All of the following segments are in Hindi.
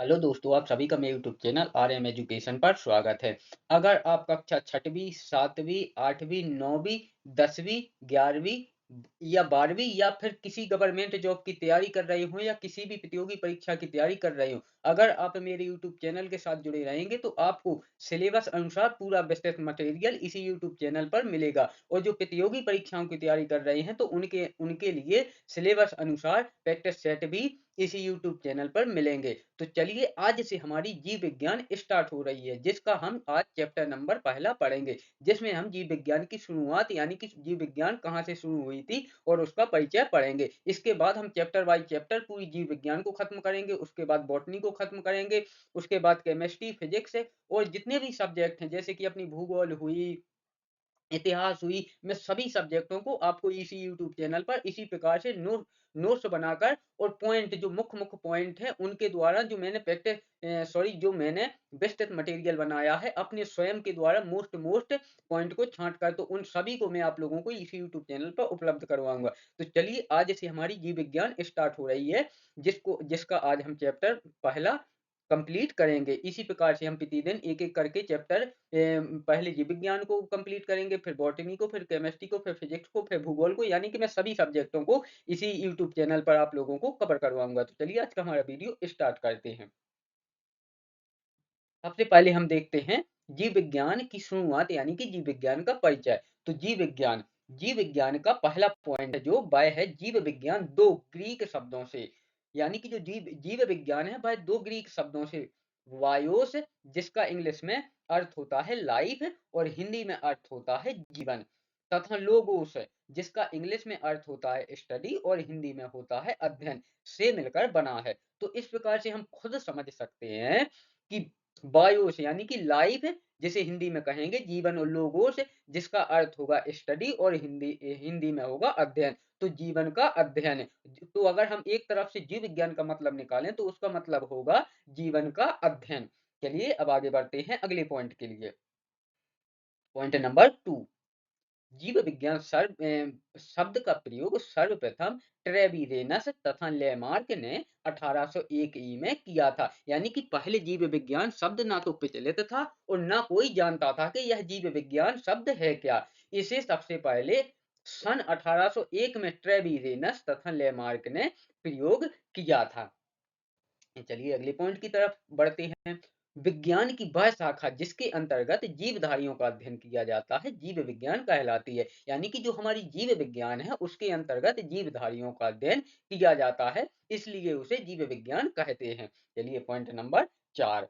हेलो दोस्तों, आप सभी का मेरे यूट्यूब चैनल आरएम एजुकेशन पर स्वागत है। अगर आप कक्षा 6वीं, 7वीं, 8वीं, 9वीं, 10वीं, 11वीं या 12वीं या फिर किसी गवर्नमेंट जॉब की तैयारी कर रहे हो या किसी भी प्रतियोगी परीक्षा की तैयारी कर रहे हो, अगर आप मेरे यूट्यूब चैनल के साथ जुड़े रहेंगे तो आपको सिलेबस अनुसार पूरा विस्तृत मटेरियल इसी यूट्यूब चैनल पर मिलेगा। और जो प्रतियोगी परीक्षाओं की तैयारी कर रहे हैं तो उनके उनके लिए सिलेबस अनुसार प्रैक्टिस सेट भी इसी यूट्यूब चैनल पर मिलेंगे। तो चलिए आज से हमारी जीव विज्ञान स्टार्ट हो रही है, जिसका हम आज चैप्टर नंबर पहला पढ़ेंगे, जिसमें हम जीव विज्ञान की शुरुआत यानी कि जीव विज्ञान कहाँ से शुरू हुई थी और उसका परिचय पढ़ेंगे। इसके बाद हम चैप्टर बाय चैप्टर पूरी जीव विज्ञान को खत्म करेंगे, उसके बाद बॉटनी को खत्म करेंगे, उसके बाद केमिस्ट्री, फिजिक्स और जितने भी सब्जेक्ट हैं जैसे कि अपनी भूगोल हुई, इतिहास हुई, मैं सभी सब्जेक्टों को आपको इसी यूट्यूब चैनल पर इसी प्रकार से नोट्स बनाकर और पॉइंट जो मुख्य पॉइंट है उनके द्वारा जो मैंने जो मैंने विस्तृत मटेरियल बनाया है अपने स्वयं के द्वारा मोस्ट पॉइंट को छांट कर, तो उन सभी को मैं आप लोगों को इसी यूट्यूब चैनल पर उपलब्ध करवाऊंगा। तो चलिए आज से हमारी जीव विज्ञान स्टार्ट हो रही है, जिसका आज हम चैप्टर पहला कंप्लीट करेंगे। इसी प्रकार से हम प्रतिदिन एक-एक करके चैप्टर पहले जीव विज्ञान को कंप्लीट करेंगे, फिर बॉटनी को, फिर केमिस्ट्री को, फिर फिजिक्स को, फिर भूगोल को, यानी कि मैं सभी सब्जेक्टों को इसी यूट्यूब चैनल पर आप लोगों को कवर करवाऊँगा। तो चलिए आज का हमारा वीडियो स्टार्ट करते हैं। सबसे पहले हम देखते हैं जीव विज्ञान की शुरुआत यानी कि जीव विज्ञान का परिचय। तो जीव विज्ञान का पहला पॉइंट है जो वह है जीव विज्ञान 2 ग्रीक शब्दों से, यानी कि जो जीव जीव विज्ञान है वह 2 ग्रीक शब्दों से, बायोस जिसका इंग्लिश में अर्थ होता है लाइफ और हिंदी में अर्थ होता है जीवन, तथा लोगोस जिसका इंग्लिश में अर्थ होता है स्टडी और हिंदी में होता है अध्ययन, से मिलकर बना है। तो इस प्रकार से हम खुद समझ सकते हैं कि बायोस यानी कि लाइफ जिसे हिंदी में कहेंगे जीवन, और लोगोस जिसका अर्थ होगा स्टडी और हिंदी हिंदी में होगा अध्ययन, तो जीवन का अध्ययन। तो अगर हम एक तरफ से जीव विज्ञान का मतलब निकालें तो उसका मतलब होगा जीवन का अध्ययन। चलिए अब आगे बढ़ते हैं अगले पॉइंट के लिए। पॉइंट नंबर 2, जीव विज्ञान शब्द का प्रयोग सर्वप्रथम ट्रेविरेनस तथा लेमार्क ने 1801 में किया था, यानी कि पहले जीव विज्ञान शब्द ना तो प्रचलित था और ना कोई जानता था कि यह जीव विज्ञान शब्द है क्या। इसे सबसे पहले सन 1801 में ट्रेविरेनस तथा लेमार्क ने प्रयोग किया था। चलिए अगले पॉइंट की तरफ बढ़ते हैं। विज्ञान की वह शाखा जिसके अंतर्गत जीवधारियों का अध्ययन किया जाता है जीव विज्ञान कहलाती है, यानी कि जो हमारी जीव विज्ञान है उसके अंतर्गत जीवधारियों का अध्ययन किया जाता है, इसलिए उसे जीव विज्ञान कहते हैं। चलिए पॉइंट नंबर 4,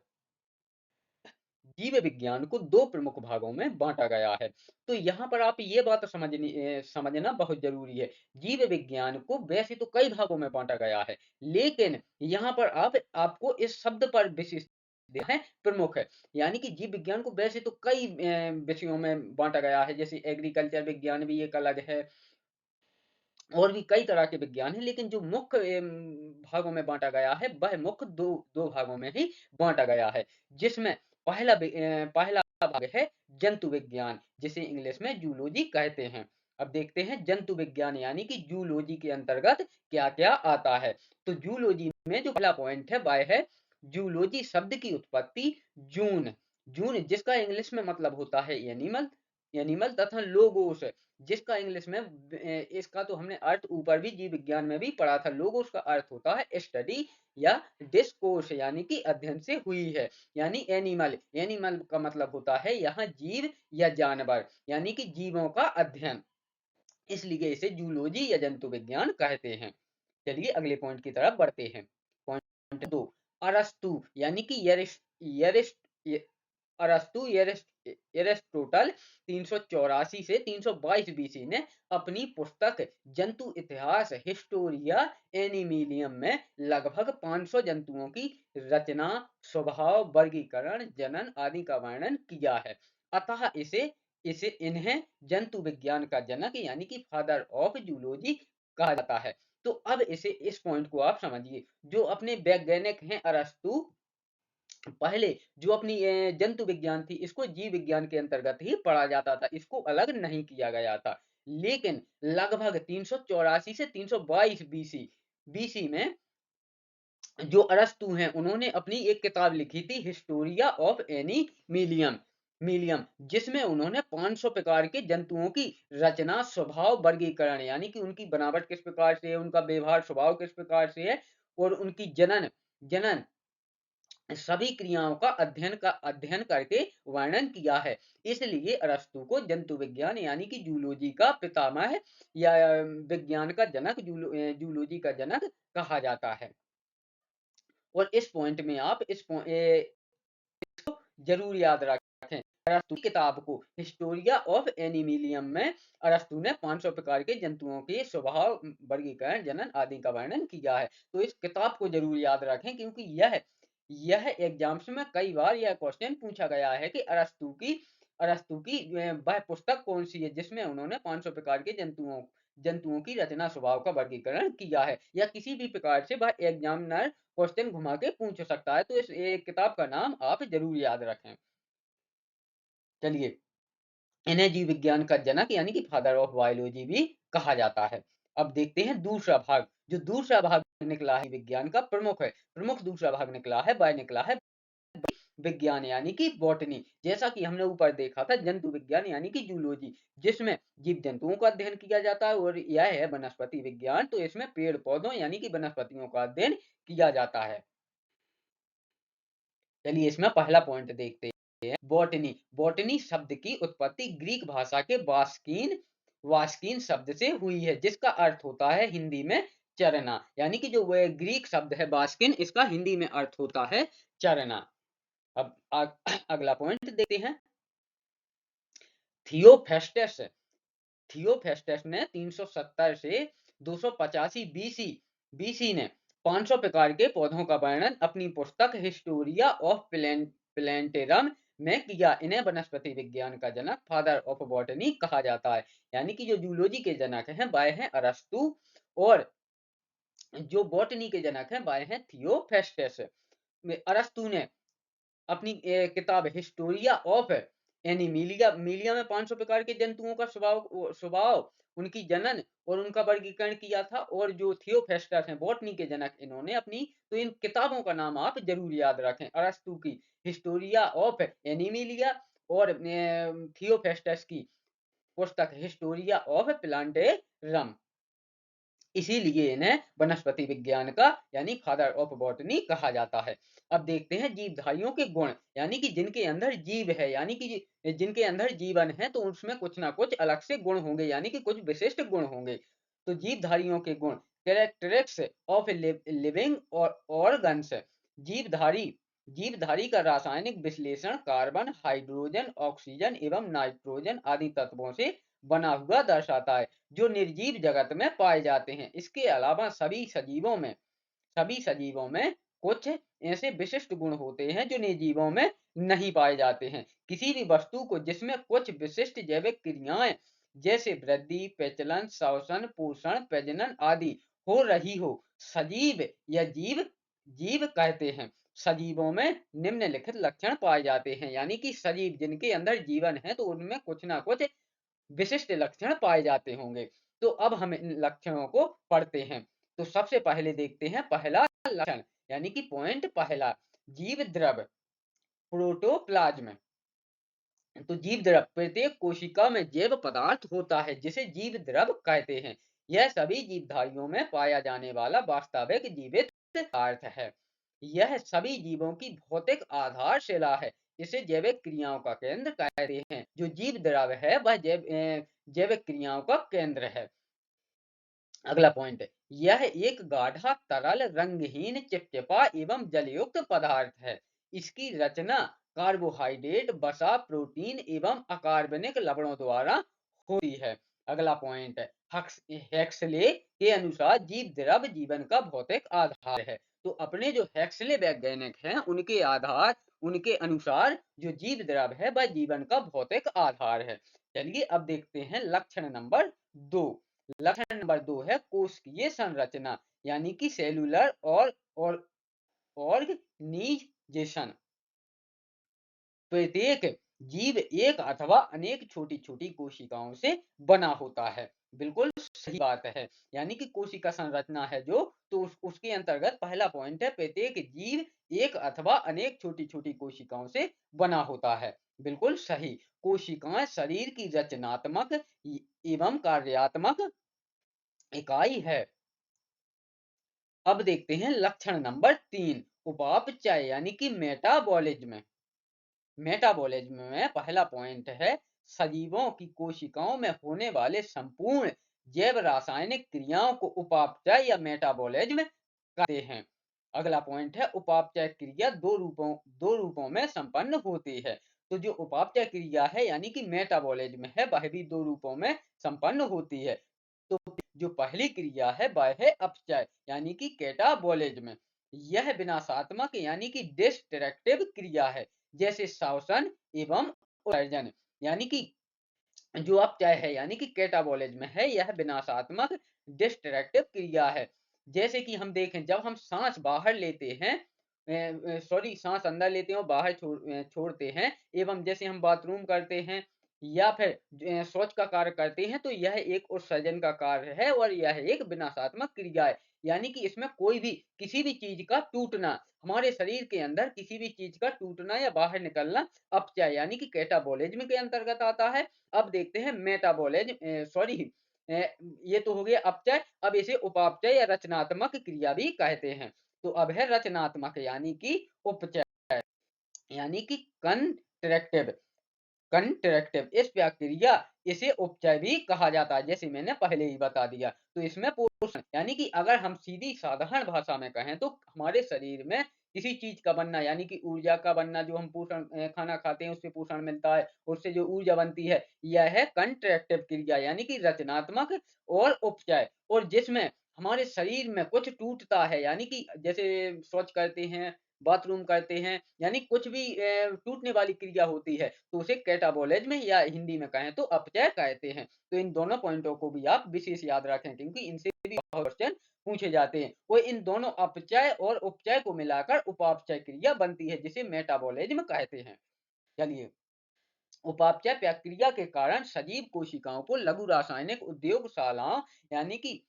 जीव विज्ञान को 2 प्रमुख भागों में बाँटा गया है। तो यहाँ पर आप ये बात समझना बहुत ज़रूरी है। जीव विज्ञान को वैसे तो कई भागों में बाँटा गया है, लेकिन यहाँ पर आपको इस शब्द पर विशेष ध्यान है प्रमुख है। यानी कि जीव विज्ञान को वैसे तो कई विषयों में बाँटा गया है, जैसे एग्रीकल्चर विज्ञान भी एक अलग है और भी कई तरह के विज्ञान हैं, लेकिन जो मुख्य भागों में बाँटा गया है, वह मुख्य 2 भागों में ही बाँटा गया है, जिसमें पहला भाग है जंतु विज्ञान, जिसे इंग्लिश में जूलॉजी कहते हैं। अब देखते हैं जंतु विज्ञान यानी कि जूलॉजी के अंतर्गत क्या-क्या आता है। तो जूलॉजी में जो पहला पॉइंट है, वह है जूलॉजी शब्द की उत्पत्ति जून, जून जिसका इंग्लिश में मतलब होता है एनिमल, एनिमल तथा लोगोस जिसका इंग्लिश में इसका तो हमने अर्थ ऊपर भी जीव विज्ञान में भी पढ़ा था। लोगोस का अर्थ होता है स्टडी या डिस्कोर्स यानी कि अध्ययन से हुई है, यानी एनिमल, एनिमल का मतलब होता है यहाँ जीव या जानवर, यानी कि जीवों का अध्ययन, इसलिए इसे जूलॉजी या जंतु विज्ञान कहते हैं। चलिए अगले पॉइंट की तरफ बढ़ते हैं। पॉइंट 2, अरस्तु यानी कि अरस्तु एरिस्टोटल 384 से 322 बीसी ने अपनी पुस्तक जंतु इतिहास हिस्टोरिया एनिमिलियम में लगभग 500 जंतुओं की रचना, स्वभाव, वर्गीकरण, जनन आदि का वर्णन किया है। अतः इसे इसे इन्हें जंतु विज्ञान का जनक यानी कि फादर ऑफ जूलॉजी कहा जाता है। तो अब इस पॉइंट को आप समझिए, जो अपने वैज्ञानिक हैं अरस्तु, पहले जो अपनी जंतु विज्ञान थी इसको जीव विज्ञान के अंतर्गत ही पढ़ा जाता था, इसको अलग नहीं किया गया था। लेकिन लगभग 384 से 322 बीसी बीसी में जो अरस्तू हैं उन्होंने अपनी एक किताब लिखी थी हिस्टोरिया ऑफ एनीमिलियम मिलियम, जिसमें उन्होंने 500 प्रकार के जंतुओं की रचना, स्वभाव, वर्गीकरण यानी कि उनकी बनावट किस प्रकार से है, उनका व्यवहार स्वभाव किस प्रकार से है और उनकी जनन जनन सभी क्रियाओं का अध्ययन करके वर्णन किया है। इसलिए अरस्तु को जंतु विज्ञान यानी कि जूलॉजी का पितामह या विज्ञान का जनक जूलॉजी का जनक कहा जाता है। और इस पॉइंट में आप जरूर याद रखें। अरस्तु की किताब को हिस्टोरिया ऑफ एनिमिलियम में अरस्तु ने 500 प्रकार के जंतुओं के स्वभाव, वर्गीकरण, जनन आदि का वर्णन किया है। तो इस किताब को जरूर याद रखें क्योंकि यह एग्जाम्स में कई बार यह क्वेश्चन पूछा गया है कि अरस्तु की वह पुस्तक कौन सी है जिसमें उन्होंने 500 प्रकार के जंतुओं की रचना, स्वभाव का वर्गीकरण किया है, या किसी भी प्रकार से वह एग्जामिनर क्वेश्चन घुमा के पूछ सकता है। तो इस किताब का नाम आप जरूर याद रखें। चलिए, इन्हें जीव विज्ञान का जनक यानी कि फादर ऑफ बायोलॉजी भी कहा जाता है। अब देखते हैं दूसरा भाग। जो दूसरा भाग निकला है विज्ञान का प्रमुख दूसरा भाग निकला है, वह निकला है विज्ञान यानी कि बॉटनी। जैसा कि हमने ऊपर देखा था जंतु विज्ञान यानी कि जूलॉजी, जिसमें जीव जंतुओं का अध्ययन किया जाता है, और यह है वनस्पति विज्ञान, तो इसमें पेड़ पौधों यानी कि वनस्पतियों का अध्ययन किया जाता है। चलिए, इसमें पहला पॉइंट देखते हैं, बॉटनी। बॉटनी शब्द की उत्पत्ति ग्रीक भाषा के वास्कीन शब्द से हुई है, जिसका अर्थ होता है हिंदी में चरना। यानी कि जो वह ग्रीक शब्द है वास्किन, इसका हिंदी में अर्थ होता है चरना। अब अगला पॉइंट देखते हैं, थियोफेस्टस। थियोफेस्टस ने 370 से 285 बीसी ने 500 प्रकार के पौधों का वर्णन अपनी पुस्तक हिस्टोरिया ऑफ प्लेंटेरम में किया। इन्हें वनस्पति विज्ञान का जनक, फादर ऑफ बॉटनी कहा जाता है। यानी कि जो जूलॉजी के जनक हैं वह हैं अरस्तु, और जो बॉटनी के जनक हैं वह हैं थियोफेस्टस। अरस्तु ने अपनी किताब हिस्टोरिया ऑफ मीलिया में 500 प्रकार के जंतुओं का स्वभाव, उनकी जनन और उनका वर्गीकरण किया था। और जो थियोफेस्टस हैं बॉटनी के जनक, इन्होंने अपनी, तो इन किताबों का नाम आप जरूर याद रखें, अरस्तु की हिस्टोरिया ऑफ एनिमिलिया और थियोफेस्टस की पुस्तक हिस्टोरिया ऑफ प्लांटेरम। इसीलिए इन्हें वनस्पति विज्ञान का यानी फादर ऑफ बॉटनी कहा जाता है। अब देखते हैं जीवधारियों के गुण, यानी कि जिनके अंदर जीव है, यानी कि जिनके अंदर जीवन है, तो उसमें कुछ ना कुछ अलग से गुण होंगे, यानी कि कुछ विशिष्ट गुण होंगे। तो जीवधारियों के गुण, कैरेक्टरिस्टिक्स ऑफ लिविंग ऑर्गन्स। जीवधारी जीवधारी का रासायनिक विश्लेषण कार्बन, हाइड्रोजन, ऑक्सीजन एवं नाइट्रोजन आदि तत्वों से बना हुआ दर्शाता है, जो निर्जीव जगत में पाए जाते हैं। इसके अलावा सभी सजीवों में कुछ ऐसे विशिष्ट गुण होते हैं जो निर्जीवों में नहीं पाए जाते हैं। किसी भी वस्तु को जिसमें कुछ विशिष्ट जैविक क्रियाएं जैसे वृद्धि, प्रचलन, श्वसन, पोषण, प्रजनन आदि हो रही हो, सजीव या जीव कहते हैं। सजीवों में निम्नलिखित लक्षण पाए जाते हैं, यानी कि सजीव जिनके अंदर जीवन है तो उनमें कुछ ना कुछ विशिष्ट लक्षण पाए जाते होंगे। तो अब हम इन लक्षणों को पढ़ते हैं। तो सबसे पहले देखते हैं पहला लक्षण, यानी कि पॉइंट पहला, जीव द्रव, प्रोटोप्लाज्म। तो जीव द्रव, प्रत्येक कोशिका में जैव पदार्थ होता है जिसे जीव द्रव कहते हैं। यह सभी जीवधारियों में पाया जाने वाला वास्तविक जीवित पदार्थ है। यह सभी जीवों की भौतिक आधारशिला है। इसे जैविक क्रियाओं का केंद्र कहते हैं। जो जीव द्रव है वह जैविक क्रियाओं का केंद्र है। अगला पॉइंट है, यह एक गाढ़ा तरल रंगहीन चिपचिपा एवं जलयुक्त पदार्थ है। इसकी रचना कार्बोहाइड्रेट, वसा, प्रोटीन एवं अकार्बनिक लवणों द्वारा होती है। अगला पॉइंट है, हेक्सले के अनुसार जीव द्रव जीवन का भौतिक आधार है। तो अपने जो हेक्सले वैज्ञानिक हैं उनके अनुसार जो जीव द्रव है वह जीवन का भौतिक आधार है। चलिए, अब देखते हैं लक्षण नंबर 2। लक्षण नंबर 2 है कोशिकीय संरचना, यानी कि सेलुलर और ऑर्गेनाइजेशन। प्रत्येक जीव एक अथवा अनेक छोटी-छोटी कोशिकाओं से बना होता है। बिल्कुल सही बात है। यानी कि कोशिका संरचना है जो, तो उसके अंतर्गत पहला पॉइंट है, प्रत्येक जीव एक अथवा अनेक छोटी-छोटी कोशिकाओं से बना होता है। बिल्कुल सही। कोशिकाएँ शरीर की रचनात्मक एवं कार्यात्मक इकाई है। अब देखते हैं लक्षण नंबर 3, उपापचय यानी कि मेटाबॉलिज्म। मेटाबॉलिज्म में पहला पॉइंट है, सजीवों की कोशिकाओं में होने वाले संपूर्ण जैव रासायनिक क्रियाओं को उपापचय या मेटाबॉलिज्म कहते हैं। अगला पॉइंट है, उपापचय क्रिया दो रूपों में संपन्न होती है। तो जो उपापचय क्रिया है यानी कि मेटाबॉलिज्म है, वह भी दो रूपों में संपन्न होती है। तो जो पहली क्रिया है वह है अपचय यानी कि कैटाबॉलिज्म। यह विनाशात्मक यानी कि डिस्ट्रक्टिव क्रिया है, जैसे श्वसन एवं उत्सर्जन। यानी कि जो अपचय है यानी कि कैटाबॉलिज्म है, यह विनाशात्मक डिस्ट्रक्टिव क्रिया है। जैसे कि हम देखें, जब हम सांस बाहर लेते हैं, सॉरी, सांस अंदर लेते हैं और बाहर छोड़ते हैं, एवं जैसे हम बाथरूम करते हैं या फिर शौच का कार्य करते हैं, तो यह एक उत्सर्जन का कार्य है और यह एक विनाशात्मक क्रिया है। यानी कि इसमें कोई भी किसी भी चीज का टूटना, हमारे शरीर के अंदर किसी भी चीज का टूटना या बाहर निकलना अपचय यानी कि कैटाबॉलिज्म के अंतर्गत आता है। अब देखते हैं मेटाबॉलिज्म, सॉरी, ये तो हो गया अपचय। अब इसे उपापचय या रचनात्मक क्रिया भी कहते हैं। तो अब है रचनात्मक यानी कि उपचय, यानी कि कंट्रैक्टिव। कंट्रैक्टिव इस प्रक्रिया, इसे उपचय भी कहा जाता है, जैसे मैंने पहले ही बता दिया। तो इसमें पोषण यानी कि अगर हम सीधी साधारण भाषा में कहें तो हमारे शरीर में किसी चीज का बनना यानी कि ऊर्जा का बनना, जो हम पोषण खाना खाते हैं उससे पोषण मिलता है, उससे जो ऊर्जा बनती है, यह है कंट्रैक्टिव क्रिया यानी कि रचनात्मक और उपचय। और जिसमें हमारे शरीर में कुछ टूटता है यानी कि जैसे शौच करते हैं, बाथरूम करते हैं, यानी कुछ भी टूटने वाली क्रिया होती है, तो उसे कैटाबॉलिज्म या हिंदी में कहें तो अपचय कहते हैं। तो इन दोनों पॉइंटों को भी आप विशेष याद रखें, क्योंकि इनसे भी क्वेश्चन पूछे जाते हैं। वो इन दोनों अपचय और उपचय को मिलाकर उपापचय क्रिया बनती है, जिसे मेटाबॉलिज्म कहते हैं। चलिए, उपापचय प्रक्रिया के कारण सजीव कोशिकाओं को लघु रासायनिक उद्योगशालाओं यानी कि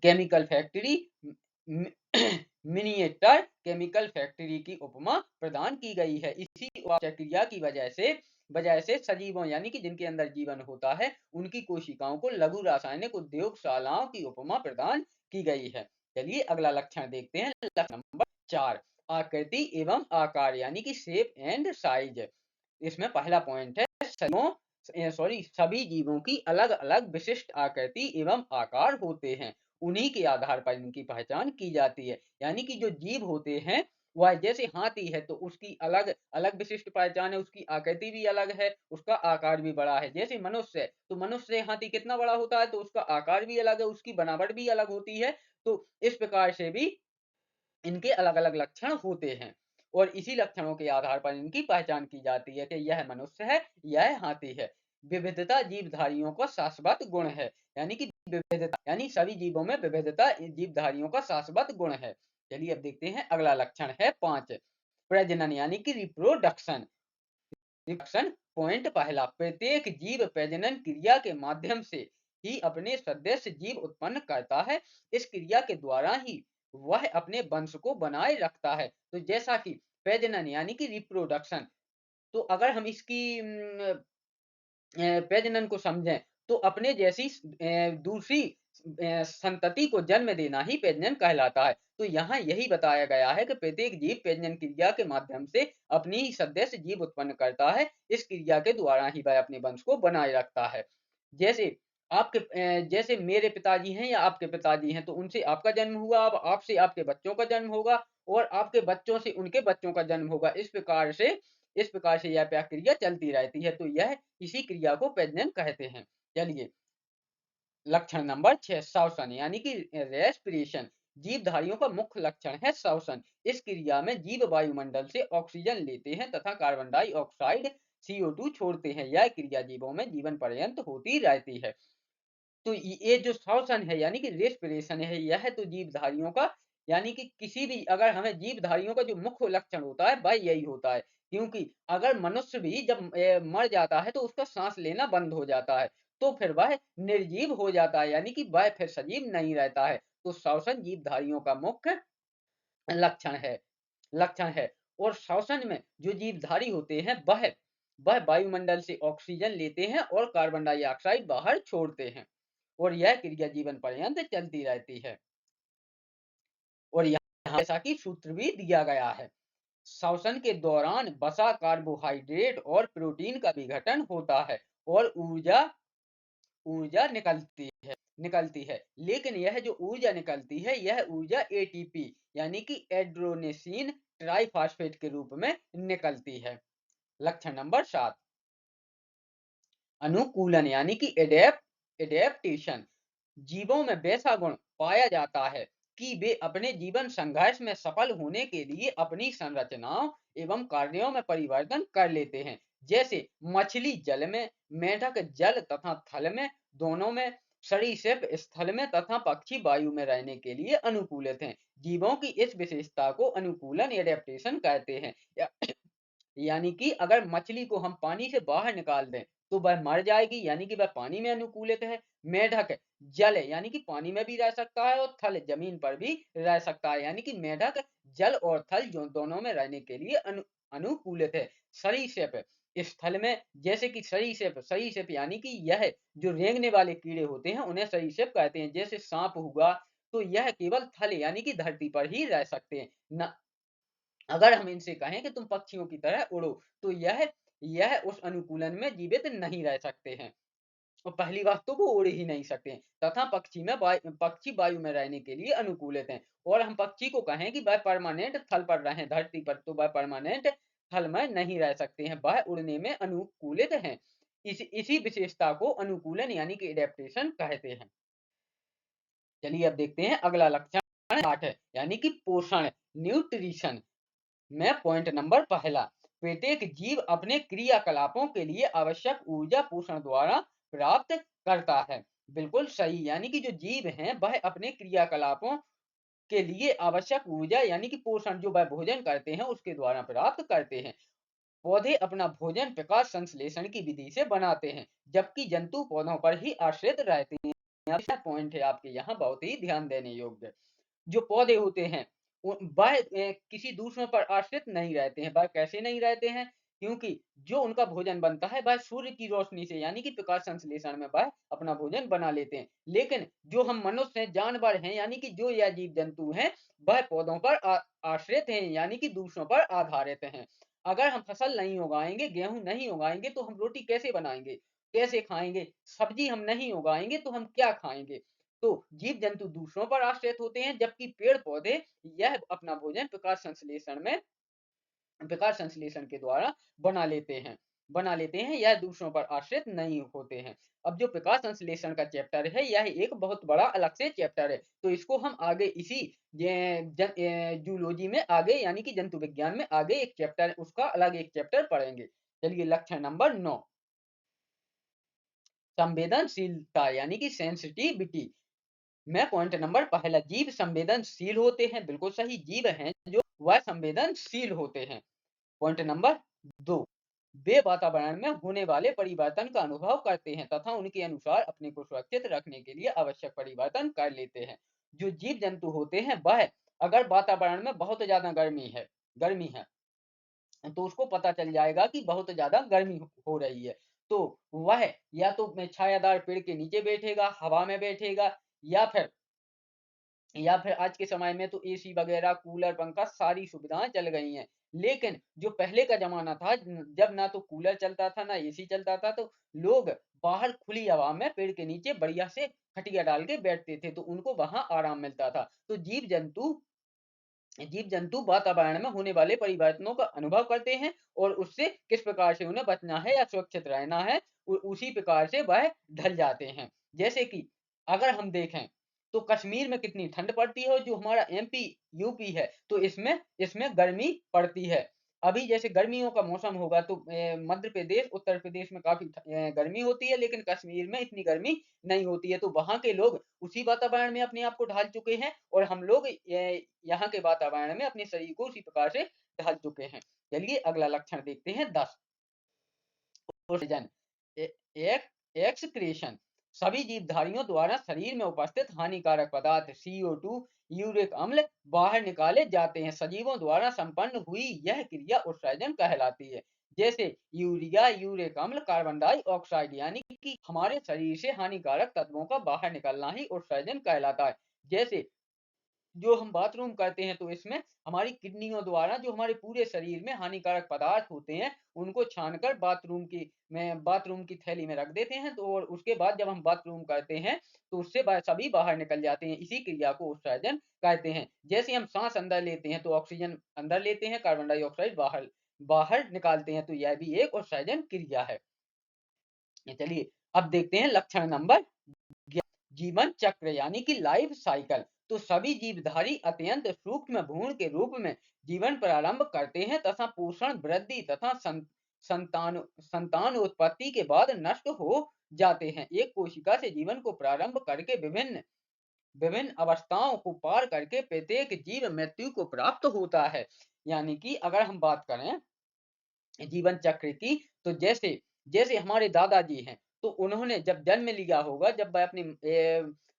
chemical factory, miniature chemical factory की उपमा प्रदान की गई है। इसी क्रिया की वजह से सजीवों यानी कि जिनके अंदर जीवन होता है, उनकी कोशिकाओं को लघु रासायनिक उद्योगशालाओं की उपमा प्रदान की गई है। चलिए अगला लक्षण देखते हैं, लक्षण नंबर 4, आकृति एवं आकार यानी कि शेप एंड साइज। इसमें पहला पॉइंट है, सभी जीवों की अलग अलग विशिष्ट आकृति एवं आकार होते हैं, उन्हीं के आधार पर इनकी पहचान की जाती है। यानी कि जो जीव होते हैं, वह जैसे हाथी है तो उसकी अलग अलग विशिष्ट पहचान है, उसकी आकृति भी अलग है, उसका आकार भी बड़ा है। जैसे मनुष्य है, तो मनुष्य से हाथी कितना बड़ा होता है, तो उसका आकार भी अलग है, उसकी बनावट भी अलग होती है। तो इस प्रकार से भी इनके अलग-अलग लक्षण होते हैं और इसी लक्षणों के आधार पर इनकी पहचान की जाती है कि यह मनुष्य है, यह हाथी है। विविधता जीवधारियों का शाश्वत गुण है, यानी कि विविधता यानी सभी जीवों में विविधता जीवधारियों का शाश्वत गुण है। चलिए अब देखते हैं अगला लक्षण है 5, प्रजनन यानी कि रिप्रोडक्शन। रिप्रोडक्शन पॉइंट पहला, प्रत्येक जीव प्रजनन क्रिया के माध्यम से ही अपने सदस्य जीव उत्पन्न करता है। इस क्रिया के द्वारा ही वह अपने वंश को बनाए रखता है। तो जैसा कि प्रजनन यानी कि रिप्रोडक्शन, तो अगर हम इसकी प्रजनन को समझें, तो अपने जैसी दूसरी संतति को जन्म देना ही प्रजनन कहलाता है। तो यहाँ यही बताया गया है कि प्रत्येक जीव प्रजनन क्रिया के माध्यम से अपनी ही सदस्य जीव उत्पन्न करता है। इस क्रिया के द्वारा ही वह अपने वंश को बनाए रखता है। जैसे जैसे मेरे पिताजी हैं या आपके पिताजी हैं, तो उनसे आपका जन्म हुआ, अब आपसे आपके बच्चों का जन्म होगा और आपके बच्चों से उनके बच्चों का जन्म होगा। इस प्रकार से यह प्रक्रिया चलती रहती है। तो यह इसी क्रिया को प्रजनन कहते हैं। चलिए लक्षण नंबर 6, श्वसन यानी कि रेस्पिरेशन। जीवधारियों का मुख्य लक्षण है श्वसन। इस क्रिया में जीव वायुमंडल से ऑक्सीजन लेते हैं तथा कार्बन डाइऑक्साइड CO2 छोड़ते हैं। यह क्रिया जीवों में जीवन पर्यंत होती रहती है। तो ये जो श्वसन है यानी कि रेस्पिरेशन है, यह तो जीवधारियों का यानी कि किसी भी, अगर हमें जीवधारियों का जो मुख्य लक्षण होता है वह यही होता है क्योंकि अगर मनुष्य भी जब मर जाता है तो उसका सांस लेना बंद हो जाता है, तो फिर वह निर्जीव हो जाता है, यानी कि वह फिर सजीव नहीं रहता है। तो श्वसन जीवधारियों का मुख्य लक्षण है लक्षण है। और श्वसन में जो जीवधारी होते हैं वह वायुमंडल से ऑक्सीजन लेते हैं और कार्बन डाइऑक्साइड बाहर छोड़ते हैं, और यह क्रिया जीवन पर्यंत चलती रहती है। और यहाँ जैसा कि सूत्र भी दिया गया है, श्वसन के दौरान वसा, कार्बोहाइड्रेट और प्रोटीन का विघटन होता है और ऊर्जा ऊर्जा निकलती है। लेकिन यह जो ऊर्जा निकलती है, यह ऊर्जा एटीपी यानी कि एड्रोनेसिन ट्राइफॉस्फेट के रूप में निकलती है। लक्षण नंबर 7, अनुकूलन यानी कि एडेप्टेशन। जीवों में वैसा गुण पाया जाता है कि वे अपने जीवन संघर्ष में सफल होने के लिए अपनी संरचनाओं एवं कार्यों में परिवर्तन कर लेते हैं। जैसे मछली जल में, मेढक जल तथा थल में दोनों में, सरीसृप स्थल में तथा पक्षी वायु में रहने के लिए अनुकूलित हैं। जीवों की इस विशेषता को अनुकूलन एडेप्टेशन कहते हैं। यानी कि अगर मछली को हम पानी से बाहर निकाल दें तो वह मर जाएगी, यानी कि वह पानी में अनुकूलित है। मेढक जल यानी कि पानी में भी रह सकता है और थल जमीन पर भी रह सकता है, यानी कि मेढक जल और थल जो दोनों में रहने के लिए अनुकूलित है। सरीसृप स्थल में, जैसे कि सरीसृप सरीसृप यानी कि यह जो रेंगने वाले कीड़े होते हैं उन्हें सरीसृप कहते हैं। जैसे सांप हुआ, तो यह केवल थल यानी कि धरती पर ही रह सकते हैं न। अगर हम इनसे कहें कि तुम पक्षियों की तरह उड़ो, तो यह उस अनुकूलन में जीवित नहीं रह सकते हैं। और पहली बात तो वो उड़ ही नहीं सकते हैं, तथा पक्षी वायु में रहने के लिए अनुकूलित हैं। और हम पक्षी को कहें कि वह परमानेंट थल पर रहें धरती पर, तो वह परमानेंट थल में नहीं रह सकते हैं, वह उड़ने में अनुकूलित हैं। इसी विशेषता को अनुकूलन यानी कि एडेप्टेशन कहते हैं। चलिए अब देखते हैं अगला लक्षण 8 है, यानी कि पोषण, न्यूट्रिशन में पॉइंट नंबर पहला, प्रत्येक जीव अपने क्रियाकलापों के लिए आवश्यक ऊर्जा पोषण द्वारा प्राप्त करता है। बिल्कुल सही, यानी कि जो जीव हैं वह अपने क्रियाकलापों के लिए आवश्यक ऊर्जा यानी कि पोषण जो वह भोजन करते हैं उसके द्वारा प्राप्त करते हैं। पौधे अपना भोजन प्रकाश संश्लेषण की विधि से बनाते हैं, जबकि जंतु पौधों पर ही आश्रित रहते हैं। यह पॉइंट है आपके यहाँ बहुत ही ध्यान देने योग्य। जो पौधे होते हैं वह किसी दूसरों पर आश्रित नहीं रहते हैं। वह कैसे नहीं रहते हैं? क्योंकि जो उनका भोजन बनता है वह सूर्य की रोशनी से यानी कि प्रकाश संश्लेषण में वह अपना भोजन बना लेते हैं। लेकिन जो हम मनुष्य हैं, जानवर हैं, यानी कि जो यह जीव जंतु हैं, वह पौधों पर आश्रित हैं, यानी कि दूसरों पर आधारित हैं। अगर हम फसल नहीं उगाएंगे, गेहूं नहीं उगाएंगे, तो हम रोटी कैसे बनाएंगे, कैसे खाएंगे? सब्जी हम नहीं उगाएंगे तो हम क्या खाएंगे? तो जीव जंतु दूसरों पर आश्रित होते हैं, जबकि पेड़ पौधे यह अपना भोजन प्रकाश संश्लेषण के द्वारा बना लेते हैं यह दूसरों पर आश्रित नहीं होते हैं। अब जो प्रकाश संश्लेषण का चैप्टर है, यह एक बहुत बड़ा अलग से चैप्टर है, तो इसको हम आगे इसी जूलॉजी में आगे यानी कि जंतु विज्ञान में आगे एक चैप्टर उसका अलग एक चैप्टर पढ़ेंगे। चलिए लक्षण नंबर 9, संवेदनशीलता यानी कि सेंसिटिविटी में पॉइंट नंबर पहला, जीव संवेदनशील होते हैं। बिल्कुल सही, जीव हैं जो वह संवेदनशील होते हैं। पॉइंट नंबर 2, वे वातावरण में होने वाले परिवर्तन का अनुभव करते हैं तथा उनके अनुसार अपने को सुरक्षित रखने के लिए आवश्यक परिवर्तन कर लेते हैं। जो जीव जंतु होते हैं वह अगर वातावरण में बहुत ज्यादा गर्मी है तो उसको पता चल जाएगा कि बहुत ज्यादा गर्मी हो रही है, तो वह या तो छायादार पेड़ के नीचे बैठेगा, हवा में बैठेगा, या फिर आज के समय में तो एसी वगैरह, कूलर, पंखा सारी सुविधाएं चल गई हैं। लेकिन जो पहले का जमाना था, जब ना तो कूलर चलता था ना एसी चलता था, तो लोग बाहर खुली हवा में पेड़ के नीचे बढ़िया से खटिया डाल के बैठते थे, तो उनको वहां आराम मिलता था। तो जीव जंतु वातावरण में होने वाले परिवर्तनों का अनुभव करते हैं और उससे किस प्रकार से उन्हें बचना है या सुरक्षित रहना है, उसी प्रकार से वह ढल जाते हैं। जैसे कि अगर हम देखें तो कश्मीर में कितनी ठंड पड़ती है, और जो हमारा एमपी यूपी है तो इसमें इसमें गर्मी पड़ती है। अभी जैसे गर्मियों का मौसम होगा तो मध्य प्रदेश, उत्तर प्रदेश में काफ़ी गर्मी होती है, लेकिन कश्मीर में इतनी गर्मी नहीं होती है। तो वहाँ के लोग उसी वातावरण में अपने आप को ढाल चुके हैं और हम लोग यहाँ के वातावरण में अपने शरीर को उसी प्रकार से ढाल चुके हैं। चलिए अगला लक्षण देखते हैं 10। उत्सर्जन एक्सक्रीशन सभी जीवधारियों द्वारा शरीर में उपस्थित हानिकारक पदार्थ CO2 यूरिक अम्ल बाहर निकाले जाते हैं। सजीवों द्वारा संपन्न हुई यह क्रिया उत्सर्जन कहलाती है। जैसे यूरिया, यूरिक अम्ल, कार्बन डाइऑक्साइड, यानी कि हमारे शरीर से हानिकारक तत्वों का बाहर निकलना ही उत्सर्जन कहलाता है। जैसे जो हम बाथरूम करते हैं तो इसमें हमारी किडनियों द्वारा जो हमारे पूरे शरीर में हानिकारक पदार्थ होते हैं उनको छानकर बाथरूम की थैली में रख देते हैं। तो और उसके बाद जब हम बाथरूम करते हैं तो उससे सभी बाहर निकल जाते हैं। इसी क्रिया को उत्सर्जन कहते हैं। जैसे हम सांस अंदर लेते हैं तो ऑक्सीजन अंदर लेते हैं, कार्बन डाइऑक्साइड बाहर बाहर निकालते हैं, तो यह भी एक उत्सर्जन क्रिया है। चलिए अब देखते हैं लक्षण नंबर जीवन चक्र यानी कि लाइफ साइकिल। तो सभी जीवधारी अत्यंत सूक्ष्म भ्रूण के रूप में जीवन प्रारंभ करते हैं तथा पोषण, वृद्धि तथा संतान उत्पत्ति के बाद नष्ट हो जाते हैं। एक कोशिका से जीवन को प्रारंभ करके विभिन्न विभिन्न अवस्थाओं को पार करके प्रत्येक जीव मृत्यु को प्राप्त होता है। यानी कि अगर हम बात करें जीवन चक्र की, तो जैसे जैसे हमारे दादाजी हैं तो उन्होंने जब जन्म लिया होगा, जब वह अपनी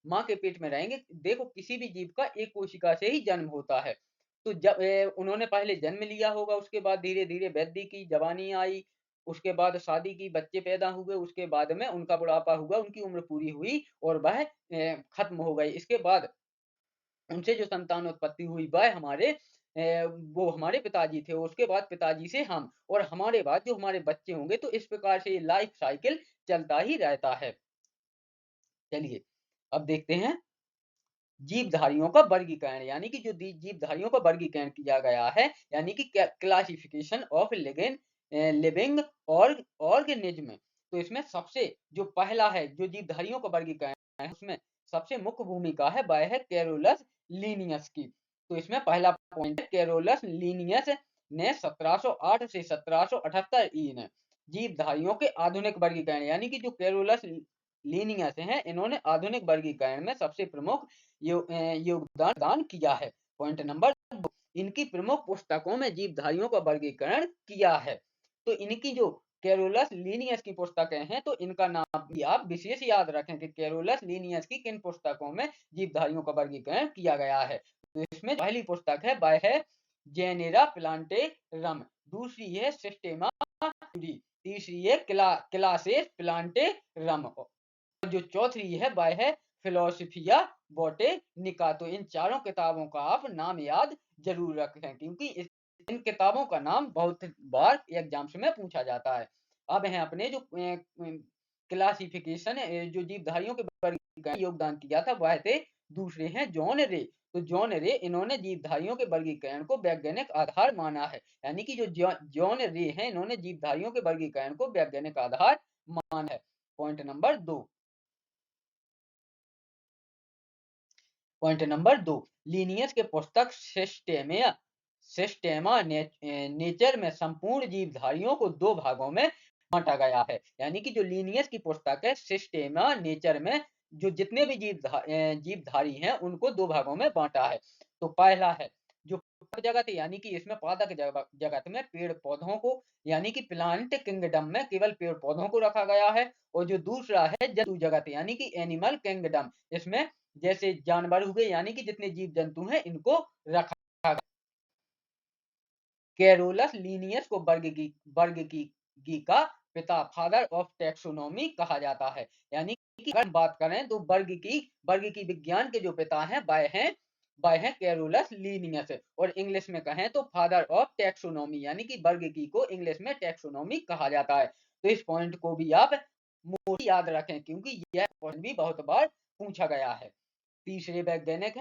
माँ के पेट में रहेंगे, देखो किसी भी जीव का एक कोशिका से ही जन्म होता है। तो जब उन्होंने पहले जन्म लिया होगा, उसके बाद धीरे धीरे वृद्धि की, जवानी आई, उसके बाद शादी की, बच्चे पैदा हुए, उसके बाद में उनका बुढ़ापा हुआ, उनकी उम्र पूरी हुई और वह खत्म हो गई। इसके बाद उनसे जो संतानोत्पत्ति हुई वह वो हमारे पिताजी थे। उसके बाद पिताजी से हम, और हमारे बाद जो हमारे बच्चे होंगे। तो इस प्रकार से ये लाइफ साइकिल चलता ही रहता है। चलिए अब देखते हैं जीवधारियों का वर्गीकरण, यानी कि जो जीवधारियों का वर्गीकरण किया गया है, यानी कि क्लासिफिकेशन ऑफ लिविंग ऑर्गेनिज्म। तो इसमें सबसे जो पहला है जो जीवधारियों का वर्गीकरण है, उसमें सबसे मुख्य भूमिका है वह है कैरोलस लीनियस की। तो इसमें पहला पॉइंट है कैरोलस लीनियस ने 1708 से 1778 ईन जीवधारियों के आधुनिक वर्गीकरण, यानी कि जो कैरोलस लीनियस हैं, इन्होंने आधुनिक वर्गीकरण में सबसे प्रमुख योगदान दान किया है। पॉइंट नंबर 2, इनकी प्रमुख पुस्तकों में जीवधारियों का वर्गीकरण किया है। तो इनकी जो कैरोलस लीनियस की पुस्तकें हैं, तो इनका नाम भी आप विशेष याद रखें कि कैरोलस लीनियस की किन पुस्तकों में जीवधारियों का वर्गीकरण किया गया है। तो इसमें पहली पुस्तक है वह है जेनेरा प्लांटेरम, दूसरी है सिस्टेमा, तीसरी है क्लासेस प्लांटेरम, जो चौथी है वह है फिलोसफिया बोटेनिका। तो इन चारों किताबों का आप नाम याद जरूर रखें, क्योंकि इन किताबों का नाम बहुत बार एग्जाम्स में पूछा जाता है। अब है अपने जो क्लासिफिकेशन जो जीवधारियों के वर्गीकरण योगदान किया था वह थे दूसरे हैं जॉन रे। तो जॉन रे, इन्होंने जीवधारियों के वर्गीकरण को वैज्ञानिक आधार माना है। यानी कि जो जॉन रे हैं, इन्होंने जीवधारियों के वर्गीकरण को वैज्ञानिक आधार माना है। पॉइंट नंबर 2, लीनियस के पुस्तक सिस्टेमा नेचर में संपूर्ण जीवधारियों को दो भागों में बांटा गया है। यानी कि जो लीनियस की पुस्तक है सिस्टेमा नेचर में जो जितने भी जीवधारी हैं उनको दो भागों में बांटा है। तो पहला है जो पादप जगत, यानी कि इसमें पादप जगत में पेड़ पौधों को, यानी कि प्लांट किंगडम में केवल पेड़ पौधों को रखा गया है। और जो दूसरा है जंतु जगत, यानी कि एनिमल किंगडम, इसमें जैसे जानवर हुए, यानी कि जितने जीव जंतु हैं इनको रखा गया। कैरोलस लीनियस को वर्ग का पिता, फादर ऑफ टैक्सोनॉमी कहा जाता है। यानी कि अगर बात करें तो वर्ग की विज्ञान के जो पिता हैं वह है कैरोलस लीनियस, और इंग्लिश में कहें तो फादर ऑफ टैक्सोनॉमी, यानी कि वर्गिकी को इंग्लिश में टैक्सोनॉमी कहा जाता है। तो इस पॉइंट को भी आप याद रखें, क्योंकि यह पॉइंट भी बहुत बार पूछा गया है। तीसरे वैज्ञानिक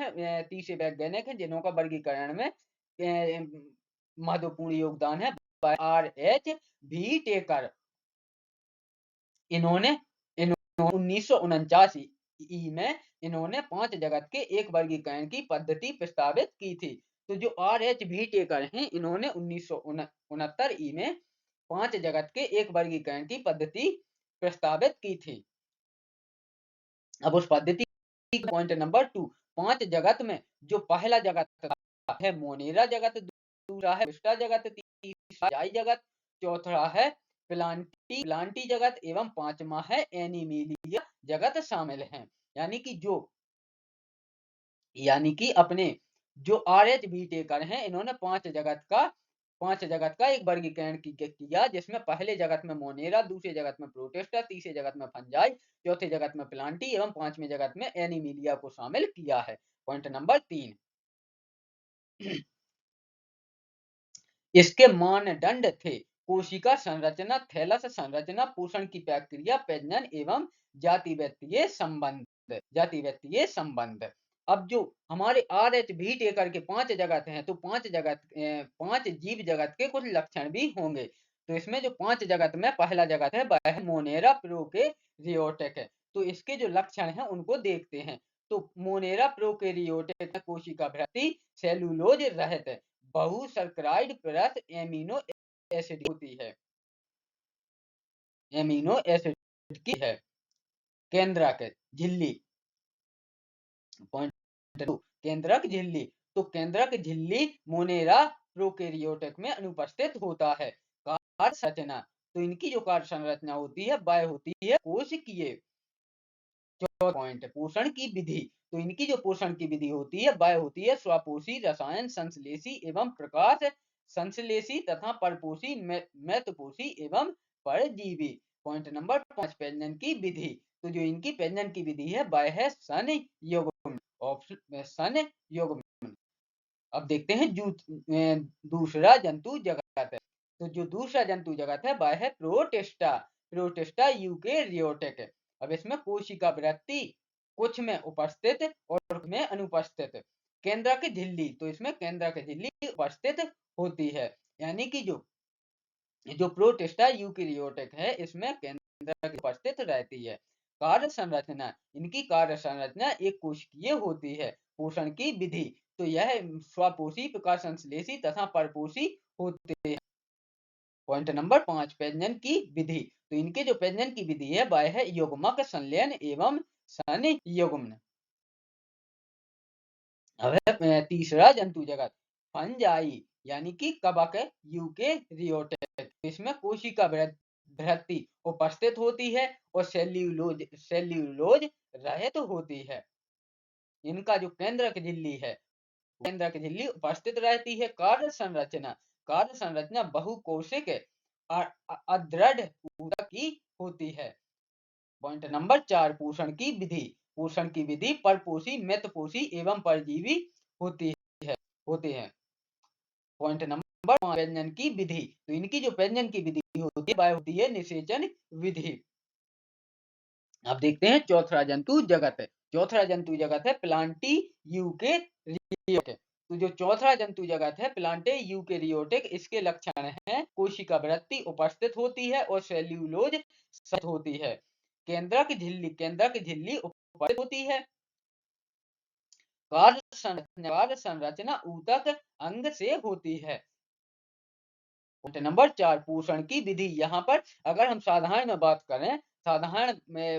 हैं जिनका वर्गीकरण में महत्वपूर्ण योगदान है R.H. टेकर। इन्होंने 1949 में इन्होंने 5 जगत के एक वर्गीकरण की पद्धति प्रस्तावित की थी। तो जो RH व्हीटेकर हैं, इन्होंने 1969 में 5 जगत के एक वर्गीकरण की पद्धति प्रस्तावित की थी। अब उस पद्धति पॉइंट नंबर 2, 5 जगत में जो पहला जगत है मोनेरा जगत, दूसरा है विस्टा जगत, तीसरा जाई जगत, चौथा है प्लांटी जगत एवं पांचवा है एनिमिलिया जगत शामिल हैं। यानी कि अपने जो RH व्हीटेकर हैं, इन्होंने 5 जगत का एक वर्गीकरण किया, जिसमें पहले जगत में मोनेरा, दूसरे जगत में प्रोटिस्टा, तीसरे जगत में फंजाई, चौथे जगत में प्लांटी एवं पांचवें जगत में एनिमिलिया को शामिल किया है। पॉइंट नंबर 3, इसके मानदंड थे कोशिका संरचना, थैलस संरचना, पोषण की प्रक्रिया, प्रजनन एवं जाति व्यक्तीय संबंध। अब जो हमारे RH व्हीटेकर के 5 जगत हैं, तो 5 जीव जगत के कुछ लक्षण भी होंगे। तो इसमें जो 5 जगत में पहला जगत है वह है मोनेरा प्रोकैरियोटिक है। तो इसके जो लक्षण हैं उनको देखते हैं। तो मोनेरा प्रोकैरियोटिक कोशिका वृत्ति सेलुलोज रहित बहुसर्कराइड परत एमिनो एसिड होती है, एमिनो एसिड की है। केंद्रक झिल्ली, पॉइंट 2, केंद्रक झिल्ली। तो केंद्रक झिल्ली मोनेरा प्रोकैरियोटिक में अनुपस्थित होता है। कार्य संरचना, तो इनकी जो कार्य संरचना होती है वह होती है कोशिकीय। पॉइंट, पोषण की विधि, तो इनकी जो पोषण की विधि होती है वह होती है स्वपोषी, रसायन संश्लेषी एवं प्रकाश संश्लेषी तथा परपोषी, महत्वपोषी एवं परजीवी। पॉइंट नंबर 5, प्रजनन की विधि। तो जो इनकी प्रजनन की विधि है वह है संयुग्मन, ऑप्शन संयुग्मन। अब देखते हैं दूसरा जंतु जगत है। तो जो दूसरा जंतु जगत है वह है प्रोटिस्टा यूकेरियोटिक। अब इसमें कोशिका वृत्ति कुछ में उपस्थित और कुछ में अनुपस्थित। केंद्रक झिल्ली, तो इसमें केंद्रक झिल्ली उपस्थित होती है। यानी कि जो प्रोटिस्टा यूकेरियोटिक है, इसमें केंद्रक उपस्थित रहती है। कार्य संरचना, इनकी कार्य संरचना एक कोशिकीय होती है। पोषण की विधि, तो यह स्वपोषी, प्रकाश संश्लेषी तथा परपोषी होते हैं। पॉइंट नंबर 5, प्रजनन की विधि। तो इनके जो प्रजनन की विधि है वह है युग्मक संलयन एवं संयुग्मन। अब है तीसरा जंतु जगत फंजाई, यानी कि कवक यूकेरियोटिक। इसमें कोशिका वृत्ति उपस्थित होती है और सेल्यूलोज रहित होती है। इनका जो केंद्रक झिल्ली है, केंद्रक झिल्ली उपस्थित रहती है। कार्य संरचना बहुकोशिक अदृढ़ ऊतक की होती है। पॉइंट नंबर 4, पोषण की विधि परपोषी, महत्वपोषी एवं परजीवी होते हैं। पॉइंट नंबर 5, प्रजनन की विधि। तो इनकी जो प्रजनन की विधि होती है वह होती है निषेचन विधि। अब देखते हैं चौथा जंतु जगत है प्लांटी यूकेरियोटिक। तो जो चौथा जंतु जगत है प्लांटे यूकेरियोटिक, इसके लक्षण हैं कोशिका वृत्ति उपस्थित होती है और सेल्यूलोज सहित होती है। केंद्रक झिल्ली उपस्थित होती है। कार्य संरचना ऊतक अंग से होती है। नंबर 4, पोषण की विधि। यहाँ पर अगर हम साधारण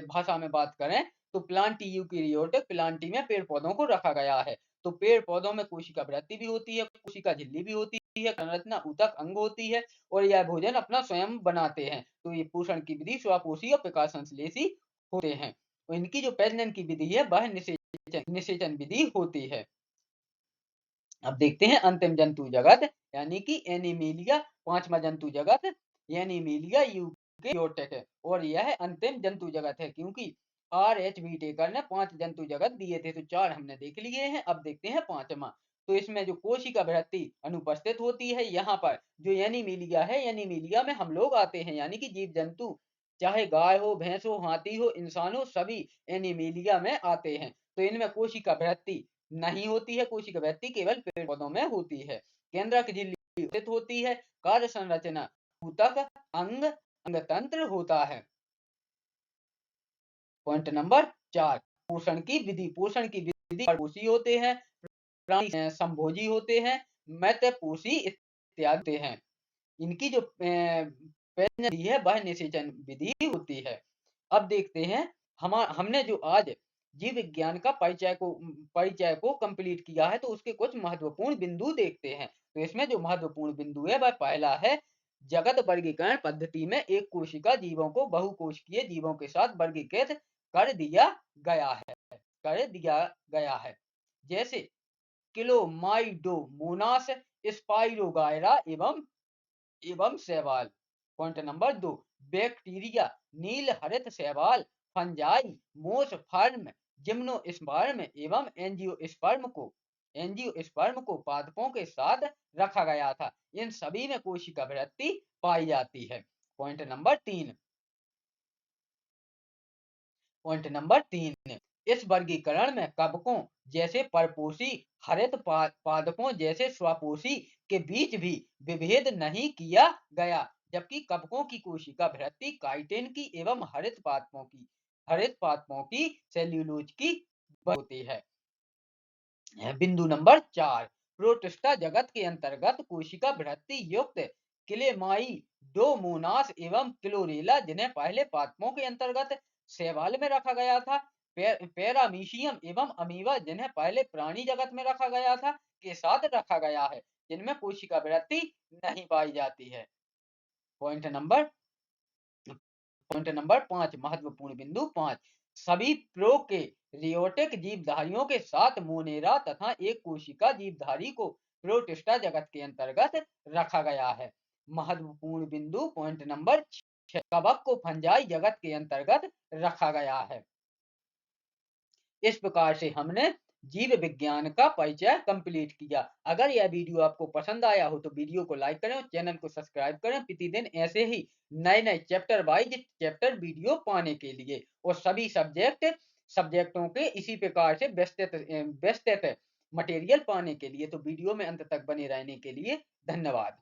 भाषा में बात करें तो प्लांटी यूकेरियोटिक, प्लांटी में पेड़ पौधों को रखा गया है। तो पेड़ पौधों में कोशिका वृत्ति भी होती है, कोशिका झिल्ली भी होती है, संरचना ऊतक अंग होती है और यह भोजन अपना स्वयं बनाते हैं। तो ये पोषण की विधि स्वपोषी और प्रकाश संश्लेषी होते हैं। तो इनकी जो प्रजनन की विधि है वह निषेचन विधि होती है। अब देखते हैं अंतिम जंतु जगत यानी कि एनिमिलिया, पांचवा जंतु जगत एनिमिलिया यूकेरियोटिक है और यह अंतिम जंतु जगत है, क्योंकि RH व्हीटेकर ने 5 जंतु जगत दिए थे, तो 4 हमने देख लिए हैं। अब देखते हैं पांचवा। तो इसमें जो कोशिका वृत्ति अनुपस्थित होती है, यहाँ पर जो एनिमिलिया है, एनिमिलिया में हम लोग आते हैं, यानी कि जीव जंतु चाहे गाय हो, भैंस हो, हाथी हो, इंसान हो, सभी एनिमिलिया में आते हैं। तो इनमें कोशिका वृत्ति नहीं होती है, कोशिका वृत्ति केवल पेड़ पौधों में होती है। केंद्रक झिल्ली स्थित होती है। कार्य संरचना ऊतक अंग तंत्र होता है। पॉइंट नंबर 4, पोषण की विधि परपोषी होते हैं, प्राणी संभोजी होते हैं, मैत्रपोषी इत्यादि हैं। इनकी जो पेय है वह निषेचन विधि होती है। अब देखते हैं हमने जो आज जीव विज्ञान का परिचय को कंप्लीट किया है, तो उसके कुछ महत्वपूर्ण बिंदु देखते हैं। तो इसमें जो महत्वपूर्ण बिंदु है वह पहला है, जगत वर्गीकरण पद्धति में एक कोशिका जीवों को बहुकोशिकीय जीवों के साथ वर्गीकृत कर दिया गया है कर दिया गया है जैसे क्लोमाइडोमोनास, स्पाइरोगायरा एवं शैवाल। पॉइंट नंबर 2, बैक्टीरिया, नील हरित शैवाल, फंजाई, मोस फर्म, जिम्नोस्पर्म एवं एंजियोस्पर्म को पादपों के साथ रखा गया था। इन सभी में कोशिका वृत्ति पाई जाती है। पॉइंट नंबर 3, इस वर्गीकरण में कवकों जैसे परपोषी, हरित पादपों जैसे स्वपोषी के बीच भी विभेद नहीं किया गया, जबकि कवकों की कोशिका वृत्ति काइटिन की एवं हरित पादपों की सेल्यूलोज की होती है। बिंदु नंबर 4, प्रोटिस्टा जगत के अंतर्गत कोशिका वृत्ति युक्त क्लेमाइडोमोनास एवं क्लोरेला, जिन्हें पहले पादपों के अंतर्गत शैवाल में रखा गया था, पैरामीशियम एवं अमीबा, जिन्हें पहले प्राणी जगत में रखा गया था, के साथ रखा गया है, जिनमें कोशिका वृत्ति नहीं पाई जाती है। पॉइंट नंबर 5, महत्वपूर्ण बिंदु 5, सभी प्रोकैरियोटिक जीवधारियों के साथ मोनेरा तथा एक कोशिका जीवधारी को प्रोटिस्टा जगत के अंतर्गत रखा गया है। महत्वपूर्ण बिंदु पॉइंट नंबर 6, कवक को फंजाई जगत के अंतर्गत रखा गया है। इस प्रकार से हमने जीव विज्ञान का परिचय कंप्लीट किया। अगर यह वीडियो आपको पसंद आया हो तो वीडियो को लाइक करें और चैनल को सब्सक्राइब करें प्रतिदिन ऐसे ही नए चैप्टर वाइज वीडियो पाने के लिए, और सभी सब्जेक्टों के इसी प्रकार से व्यस्तत मटेरियल पाने के लिए। तो वीडियो में अंत तक बने रहने के लिए धन्यवाद।